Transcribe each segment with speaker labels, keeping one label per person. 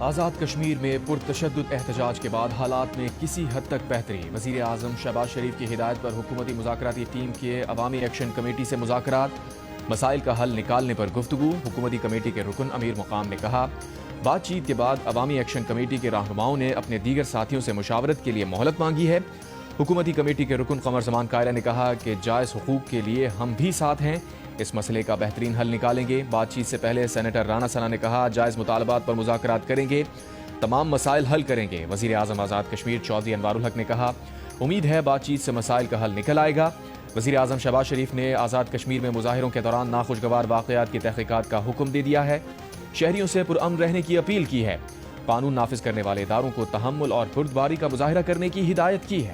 Speaker 1: آزاد کشمیر میں پرتشدد احتجاج کے بعد حالات میں کسی حد تک بہتری۔ وزیر اعظم شہباز شریف کی ہدایت پر حکومتی مذاکراتی ٹیم کے عوامی ایکشن کمیٹی سے مذاکرات، مسائل کا حل نکالنے پر گفتگو۔ حکومتی کمیٹی کے رکن امیر مقام نے کہا، بات چیت کے بعد عوامی ایکشن کمیٹی کے رہنماؤں نے اپنے دیگر ساتھیوں سے مشاورت کے لیے مہلت مانگی ہے۔ حکومتی کمیٹی کے رکن قمر زمان قائلہ نے کہا کہ جائز حقوق کے لیے ہم بھی ساتھ ہیں، اس مسئلے کا بہترین حل نکالیں گے۔ بات چیت سے پہلے سینیٹر رانا ثنا نے کہا، جائز مطالبات پر مذاکرات کریں گے، تمام مسائل حل کریں گے۔ وزیر اعظم آزاد کشمیر چودھری انوار الحق نے کہا، امید ہے بات چیت سے مسائل کا حل نکل آئے گا۔ وزیر اعظم شہباز شریف نے آزاد کشمیر میں مظاہروں کے دوران ناخوشگوار واقعات کی تحقیقات کا حکم دے دیا ہے، شہریوں سے پرامن رہنے کی اپیل کی ہے، قانون نافذ کرنے والے اداروں کو تحمل اور بردباری کا مظاہرہ کرنے کی ہدایت کی ہے۔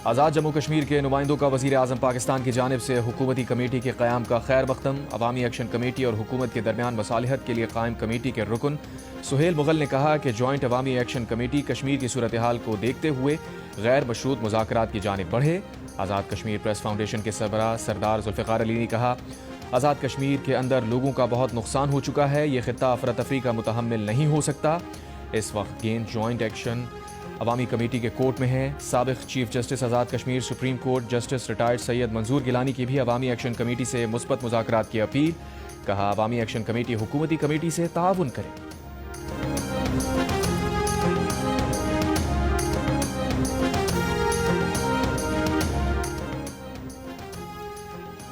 Speaker 1: آزاد جموں کشمیر کے نمائندوں کا وزیر اعظم پاکستان کی جانب سے حکومتی کمیٹی کے قیام کا خیر مقدم۔ عوامی ایکشن کمیٹی اور حکومت کے درمیان مصالحت کے لیے قائم کمیٹی کے رکن سہیل مغل نے کہا کہ جوائنٹ عوامی ایکشن کمیٹی کشمیر کی صورتحال کو دیکھتے ہوئے غیر مشروط مذاکرات کی جانب بڑھے۔ آزاد کشمیر پریس فاؤنڈیشن کے سربراہ سردار ذوالفقار علی نے کہا، آزاد کشمیر کے اندر لوگوں کا بہت نقصان ہو چکا ہے، یہ خطہ افراتفری کا متحمل نہیں ہو سکتا۔ اس وقت گیند جوائنٹ ایکشن عوامی کمیٹی کے کورٹ میں ہے۔ سابق chief justice Azad Kashmir supreme court justice retired Syed Manzoor Gilani کی بھی عوامی ایکشن کمیٹی سے مثبت مذاکرات کی اپیل، کہا عوامی ایکشن کمیٹی حکومتی کمیٹی سے تعاون کرے۔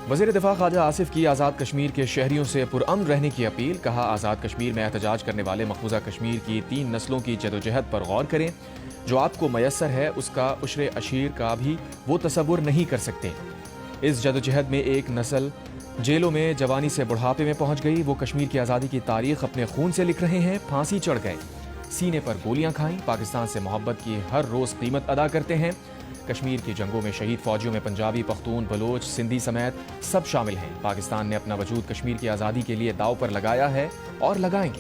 Speaker 1: وزیر دفاع خواجہ آصف کی آزاد کشمیر کے شہریوں سے پرامن رہنے کی اپیل، کہا آزاد کشمیر میں احتجاج کرنے والے مقبوضہ کشمیر کی 3 نسلوں کی جدوجہد پر غور کریں، جو آپ کو میسر ہے اس کا عشر اشیر کا بھی وہ تصور نہیں کر سکتے۔ اس جدوجہد میں ایک نسل جیلوں میں جوانی سے بڑھاپے میں پہنچ گئی، وہ کشمیر کی آزادی کی تاریخ اپنے خون سے لکھ رہے ہیں، پھانسی چڑھ گئے، سینے پر گولیاں کھائیں، پاکستان سے محبت کی ہر روز قیمت ادا کرتے ہیں۔ کشمیر کی جنگوں میں شہید فوجیوں میں پنجابی، پختون، بلوچ، سندھی سمیت سب شامل ہیں۔ پاکستان نے اپنا وجود کشمیر کی آزادی کے لیے داؤ پر لگایا ہے اور لگائیں گے۔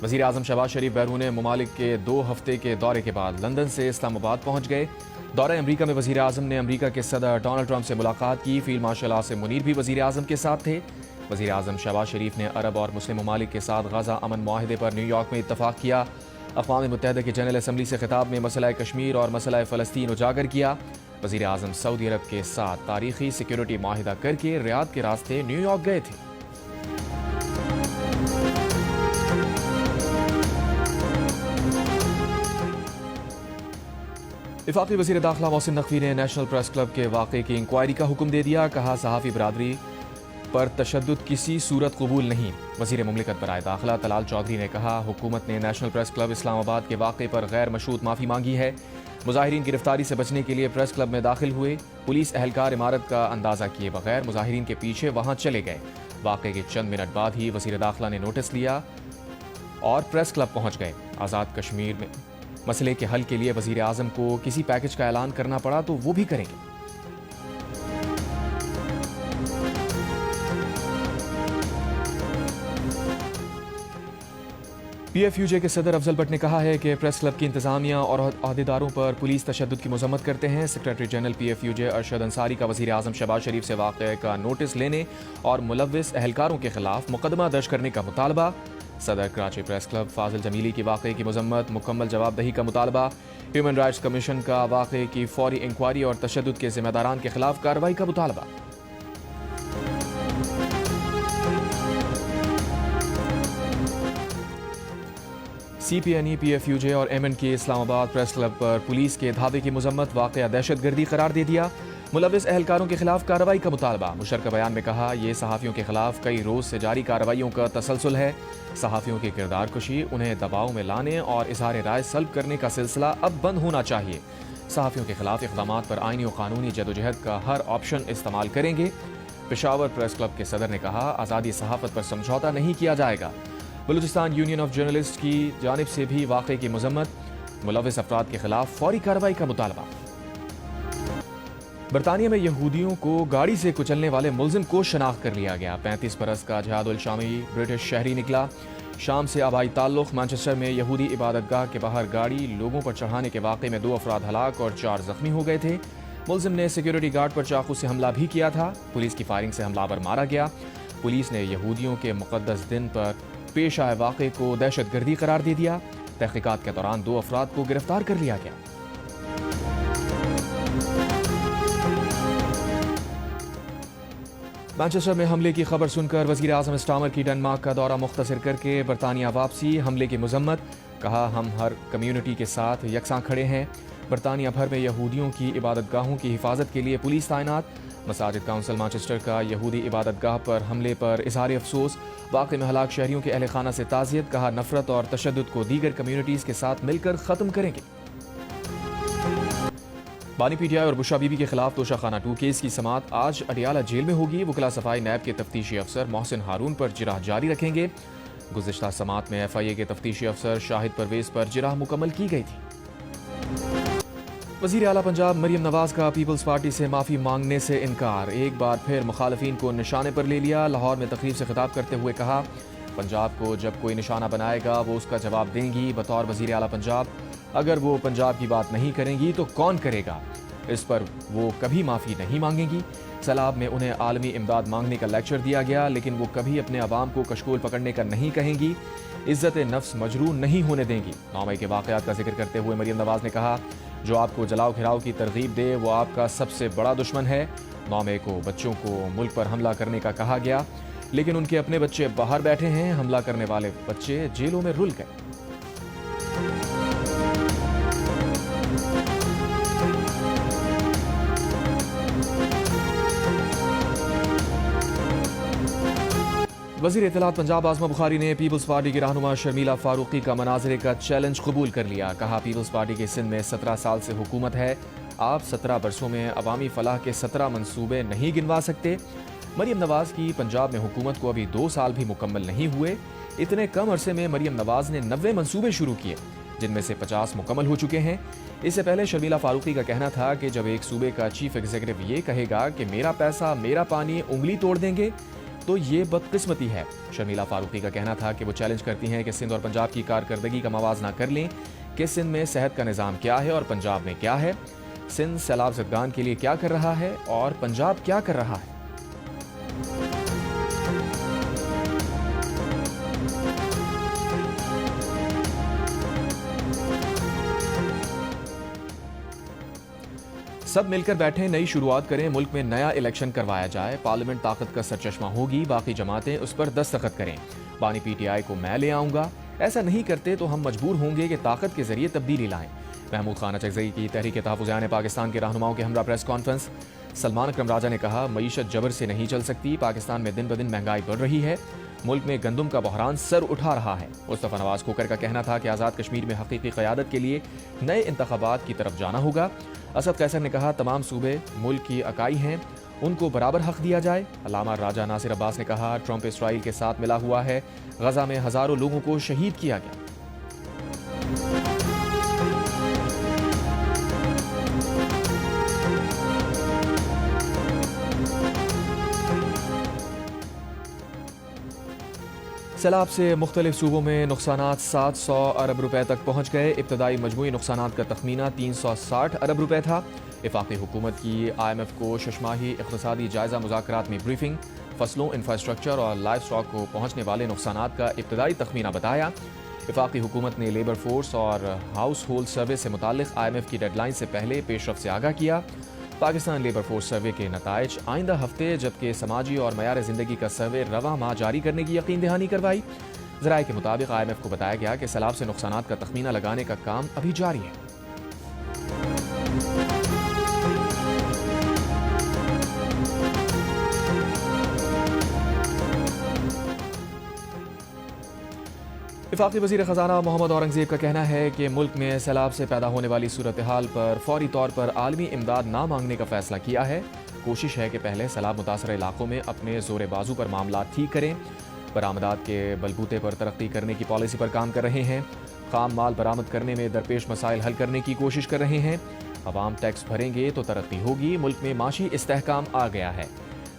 Speaker 1: وزیر اعظم شہباز شریف بیرون ممالک کے 2 ہفتے کے دورے کے بعد لندن سے اسلام آباد پہنچ گئے۔ دورہ امریکہ میں وزیر اعظم نے امریکہ کے صدر ڈونلڈ ٹرمپ سے ملاقات کی، فیلڈ مارشل عاصم منیر بھی وزیر اعظم کے ساتھ تھے۔ وزیر اعظم شہباز شریف نے عرب اور مسلم ممالک کے ساتھ غزہ امن معاہدے پر نیو یارک میں اتفاق کیا۔ اقوام متحدہ کی جنرل اسمبلی سے خطاب میں مسئلہ کشمیر اور مسئلہ فلسطین اجاگر کیا۔ وزیر اعظم سعودی عرب کے ساتھ تاریخی سیکیورٹی معاہدہ کر کے ریاض کے راستے نیو یارک گئے تھے۔ وفاقی وزیر داخلہ محسن نقوی نے نیشنل پریس کلب کے واقعے کی انکوائری کا حکم دے دیا، کہا صحافی برادری پر تشدد کسی صورت قبول نہیں۔ وزیر مملکت برائے داخلہ طلال چودھری نے کہا، حکومت نے نیشنل پریس کلب اسلام آباد کے واقعے پر غیر مشروط معافی مانگی ہے۔ مظاہرین گرفتاری سے بچنے کے لیے پریس کلب میں داخل ہوئے، پولیس اہلکار عمارت کا اندازہ کیے بغیر مظاہرین کے پیچھے وہاں چلے گئے۔ واقعے کے چند منٹ بعد ہی وزیر داخلہ نے نوٹس لیا اور پریس کلب پہنچ گئے۔ آزاد کشمیر میں مسئلے کے حل کے لیے وزیر اعظم کو کسی پیکج کا اعلان کرنا پڑا تو وہ بھی کریں گے۔ پی ایف یو جے کے صدر افضل بٹ نے کہا ہے کہ پریس کلب کی انتظامیہ اور عہدیداروں پر پولیس تشدد کی مذمت کرتے ہیں۔ Secretary general P F U J Arshad Ansari کا وزیر اعظم شہباز شریف سے واقعے کا نوٹس لینے اور ملوث اہلکاروں کے خلاف مقدمہ درج کرنے کا مطالبہ۔ صدر کراچی پریس کلب فاضل جمیلی کی واقعے کی مذمت، مکمل جواب دہی کا مطالبہ۔ ہیومن رائٹس کمیشن کا واقعے کی فوری انکوائری اور تشدد کے ذمہ داران کے خلاف کارروائی کا مطالبہ۔ C P N E, P F U J اور ایم این کے اسلام آباد پریس کلب پر پولیس کے دھاوے کی مذمت، واقعہ دہشت گردی قرار دے دیا۔ ملوث اہلکاروں کے خلاف کارروائی کا مطالبہ۔ مشترکہ بیان میں کہا، یہ صحافیوں کے خلاف کئی روز سے جاری کارروائیوں کا تسلسل ہے۔ صحافیوں کی کردار کشی، انہیں دباؤ میں لانے اور اظہار رائے سلب کرنے کا سلسلہ اب بند ہونا چاہیے۔ صحافیوں کے خلاف اقدامات پر آئینی و قانونی جدوجہد کا ہر آپشن استعمال کریں گے۔ پشاور پریس کلب کے صدر نے کہا، آزادی صحافت پر سمجھوتہ نہیں کیا جائے گا۔ بلوچستان یونین آف جرنلسٹ کی جانب سے بھی واقعے کی مذمت، ملوث افراد کے خلاف فوری کارروائی کا مطالبہ۔ برطانیہ میں یہودیوں کو گاڑی سے کچلنے والے ملزم کو شناخت کر لیا گیا۔ 35 برس کا جہاد الشامی برٹش شہری نکلا۔ شام سے آبائی تعلق مانچسٹر میں یہودی عبادت گاہ کے باہر گاڑی لوگوں پر چڑھانے کے واقعے میں 2 افراد ہلاک اور 4 زخمی ہو گئے تھے۔ ملزم نے سیکیورٹی گارڈ پر چاقو سے حملہ بھی کیا تھا۔ پولیس کی فائرنگ سے حملہ آور مارا گیا۔ پولیس نے یہودیوں کے مقدس دن پر پیش آئے واقعے کو دہشت گردی قرار دے دیا۔ تحقیقات کے دوران 2 افراد کو گرفتار کر لیا گیا۔ مانچسٹر میں حملے کی خبر سن کر وزیر اعظم سٹارمر کی ڈنمارک کا دورہ مختصر کر کے برطانیہ واپسی، حملے کی مذمت، کہا ہم ہر کمیونٹی کے ساتھ یکساں کھڑے ہیں۔ برطانیہ بھر میں یہودیوں کی عبادت گاہوں کی حفاظت کے لیے پولیس تعینات۔ مساجد کونسل مانچسٹر کا یہودی عبادت گاہ پر حملے پر اظہار افسوس، واقعے میں ہلاک شہریوں کے اہل خانہ سے تعزیت، کہا نفرت اور تشدد کو دیگر کمیونٹیز کے ساتھ مل کر ختم کریں گے۔ بانی پی ٹی آئی اور بشرا بی بی کے خلاف توشہ خانہ 2 کیس کی سماعت آج اڈیالہ جیل میں ہوگی۔ وکلا صفائی نیب کے تفتیشی افسر محسن ہارون پر جرح جاری رکھیں گے۔ گزشتہ سماعت میں ایف آئی اے کے تفتیشی افسر شاہد پرویز پر جرح مکمل کی گئی تھی۔ وزیر اعلیٰ پنجاب مریم نواز کا پیپلز پارٹی سے معافی مانگنے سے انکار، ایک بار پھر مخالفین کو نشانے پر لے لیا۔ لاہور میں تقریب سے خطاب کرتے ہوئے کہا پنجاب کو جب کوئی نشانہ بنائے گا وہ اس کا جواب دیں گی۔ بطور وزیر اعلیٰ پنجاب اگر وہ پنجاب کی بات نہیں کریں گی تو کون کرے گا؟ اس پر وہ کبھی معافی نہیں مانگیں گی۔ سیلاب میں انہیں عالمی امداد مانگنے کا لیکچر دیا گیا لیکن وہ کبھی اپنے عوام کو کشکول پکڑنے کا نہیں کہیں گی، عزت نفس مجروح نہیں ہونے دیں گی۔ 9 مئی کے واقعات کا ذکر کرتے ہوئے مریم نواز نے کہا جو آپ کو جلاؤ گھراؤ کی ترغیب دے وہ آپ کا سب سے بڑا دشمن ہے۔ 9 مئی کو بچوں کو ملک پر حملہ کرنے کا کہا گیا لیکن ان کے اپنے بچے باہر بیٹھے ہیں، حملہ کرنے والے بچے جیلوں میں رل گئے۔ وزیر اطلاعات پنجاب عاصمہ بخاری نے پیپلز پارٹی کی رہنما شرمیلا فاروقی کا مناظرے کا چیلنج قبول کر لیا، کہا پیپلز پارٹی کے سندھ میں 17 سال سے حکومت ہے، آپ 17 برسوں میں عوامی فلاح کے 17 منصوبے نہیں گنوا سکتے۔ مریم نواز کی پنجاب میں حکومت کو ابھی 2 سال بھی مکمل نہیں ہوئے، اتنے کم عرصے میں مریم نواز نے 90 منصوبے شروع کیے جن میں سے 50 مکمل ہو چکے ہیں۔ اس سے پہلے شرمیلا فاروقی کا کہنا تھا کہ جب ایک صوبے کا چیف ایگزیکٹو یہ کہے گا کہ میرا پیسہ میرا پانی انگلی توڑ دیں گے تو یہ بدقسمتی ہے۔ شرمیلا فاروقی کا کہنا تھا کہ وہ چیلنج کرتی ہیں کہ سندھ اور پنجاب کی کارکردگی کا موازنہ کر لیں کہ سندھ میں صحت کا نظام کیا ہے اور پنجاب میں کیا ہے، سندھ سیلاب زدگان کے لیے کیا کر رہا ہے اور پنجاب کیا کر رہا ہے۔ سب مل کر بیٹھیں، نئی شروعات کریں، ملک میں نیا الیکشن کروایا جائے، پارلیمنٹ طاقت کا سرچشمہ ہوگی، باقی جماعتیں اس پر دستخط کریں، بانی پی ٹی آئی کو میں لے آؤں گا، ایسا نہیں کرتے تو ہم مجبور ہوں گے کہ طاقت کے ذریعے تبدیلی لائیں۔ محمود خان اچکزئی کی تحریک تحفظ عیان پاکستان کے رہنماؤں کے ہمراہ پریس کانفرنس، سلمان اکرم راجہ نے کہا معیشت جبر سے نہیں چل سکتی، پاکستان میں دن بدن مہنگائی بڑھ رہی ہے، ملک میں گندم کا بحران سر اٹھا رہا ہے۔ مصطفیٰ نواز کھوکر کا کہنا تھا کہ آزاد کشمیر میں حقیقی قیادت کے لیے نئے انتخابات کی طرف جانا ہوگا۔ اسد قیصر نے کہا تمام صوبے ملک کی اکائی ہیں، ان کو برابر حق دیا جائے۔ علامہ راجہ ناصر عباس نے کہا ٹرمپ اسرائیل کے ساتھ ملا ہوا ہے، غزہ میں ہزاروں لوگوں کو شہید کیا گیا۔ سیلاب سے مختلف صوبوں میں نقصانات 700 ارب روپے تک پہنچ گئے، ابتدائی مجموعی نقصانات کا تخمینہ 360 ارب روپے تھا۔ وفاقی حکومت کی آئی ایم ایف کو ششماہی اقتصادی جائزہ مذاکرات میں بریفنگ، فصلوں، انفراسٹرکچر اور لائف اسٹاک کو پہنچنے والے نقصانات کا ابتدائی تخمینہ بتایا۔ وفاقی حکومت نے لیبر فورس اور ہاؤس ہولڈ سروے سے متعلق آئی ایم ایف کی ڈیڈ لائن سے پہلے پیش رفت سے آگاہ کیا۔ پاکستان لیبر فورس سروے کے نتائج آئندہ ہفتے جبکہ سماجی اور معیار زندگی کا سروے رواں ماہ جاری کرنے کی یقین دہانی کروائی۔ ذرائع کے مطابق آئی ایم ایف کو بتایا گیا کہ سیلاب سے نقصانات کا تخمینہ لگانے کا کام ابھی جاری ہے۔ وفاقی وزیر خزانہ محمد اورنگزیب کا کہنا ہے کہ ملک میں سیلاب سے پیدا ہونے والی صورتحال پر فوری طور پر عالمی امداد نہ مانگنے کا فیصلہ کیا ہے۔ کوشش ہے کہ پہلے سیلاب متاثرہ علاقوں میں اپنے زور بازو پر معاملات ٹھیک کریں۔ برآمدات کے بلبوتے پر ترقی کرنے کی پالیسی پر کام کر رہے ہیں، خام مال برآمد کرنے میں درپیش مسائل حل کرنے کی کوشش کر رہے ہیں۔ عوام ٹیکس بھریں گے تو ترقی ہوگی، ملک میں معاشی استحکام آ گیا ہے۔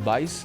Speaker 1: 22